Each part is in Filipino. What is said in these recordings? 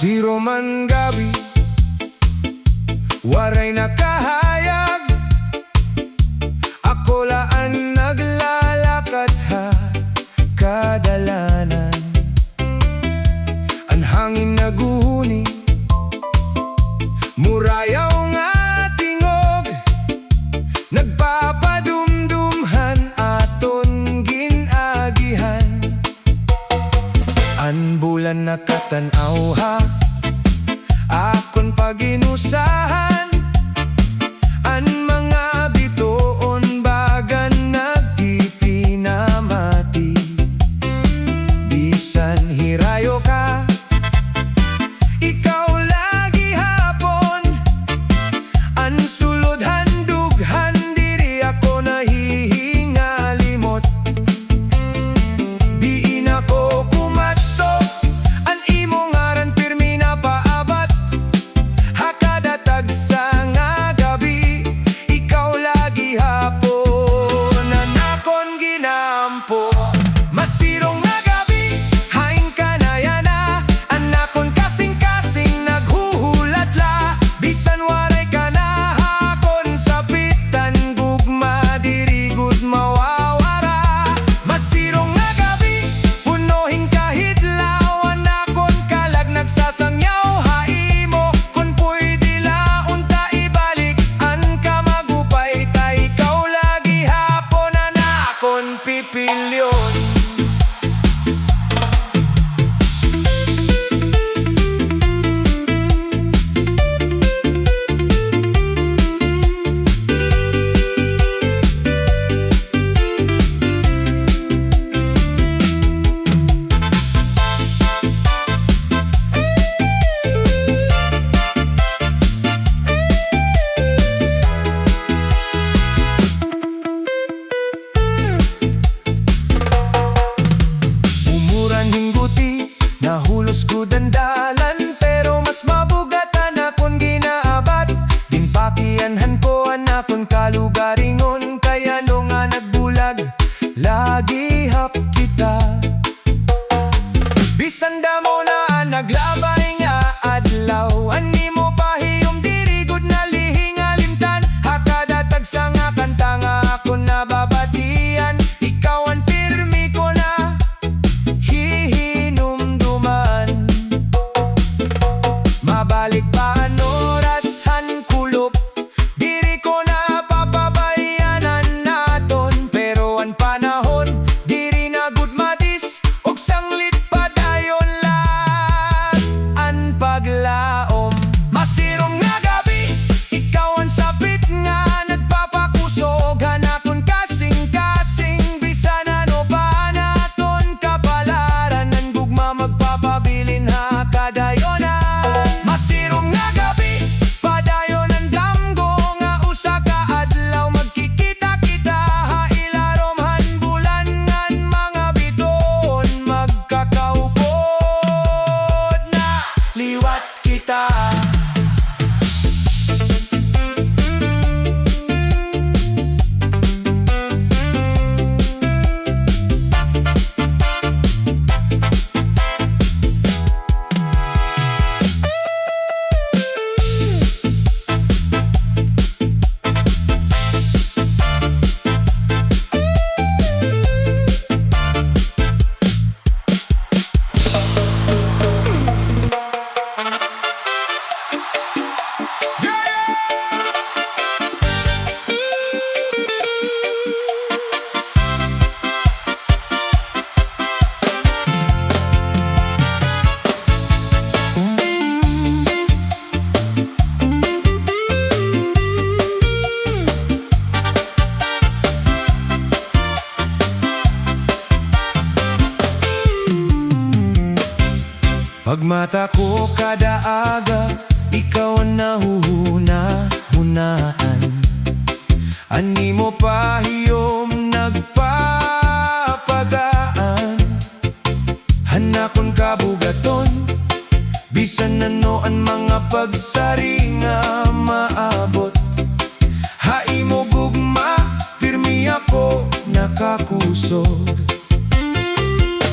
Masirom man gabi, waray nakahayag. Ako laan naglalakad ha kadalanan. Ang hangin naguhuni, murayaw nga tingog, nagpapadumdumhan aton ginagihan. An bulan nakatanaw ha, akon paginusahan. An mga bituon bagan nagpipinamati. Bisan hirayo ka, ikaw lagi hapon. An sulod handughan, diri ako nahihingalimot. Diin ako kumatok, an imong ngaran pirmi na paabat. Hakadatag sa nga gabi, ikaw lagi hapon. Anakon ginampo, masirong nga gabi, haing kanayana. Anakon kasing-kasing naghuhuladla. Bisan waray ka na hakon sapitan, gugma diri gud mawawara. Masirong nga gabi, punohin kahidlaw. Anakon kalag nagsasangyaw haimo. Kung pwede laon ta ibalik an ka magupay ta, ikaw lagi hapon. Anakon pipilyon. Hingguti, nahulos ko dandalan, pero mas mabugatan akon ginaabat. Ginpakianhan ko anakon kalugaringon, kaya no nga nagbulag, lagi hap kita. Bisan damo na naglabay nga adlaw, ani mo pahiyom diri gud nalihing alimtan. Hakadatag sa nga kanta nga akon nababatian, ikaw ang pirmi ko na hihinumduman. Mabalik pa ang oras han kulop, diri ko na papabayanan naton. Pero ang panahon, diri na gud madis, og sanglit padayon lahat ang paglaom. Masirong nga gabi, ikaw ang sapit nga nagpapakusog. Hanaton kasing-kasing, bisan ano pa naton kapalaran. Ang gugma magpapabilin ha kadayonan. Masirong nga gabi, padayon ang damgo nga usa ka adlaw magkikita-kita. Hailarom han bulan ngan mga biton, magkakaupod na liwat kita. Pagmata ko kada aga, ikaw ang nahuhuna-hunaan. Ani mo pahiyom nagpapagaan. Hanakon kabugaton, bisan ano ang mga pagsari nga maabot. Haimo gugma, pirmi ako nakakusog.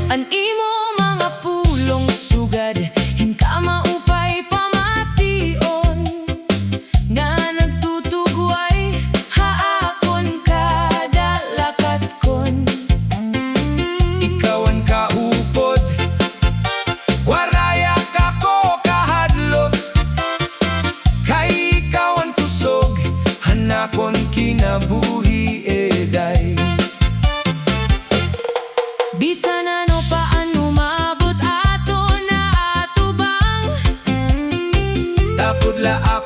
An imo mga pulong sugad, hin ka maupa pudla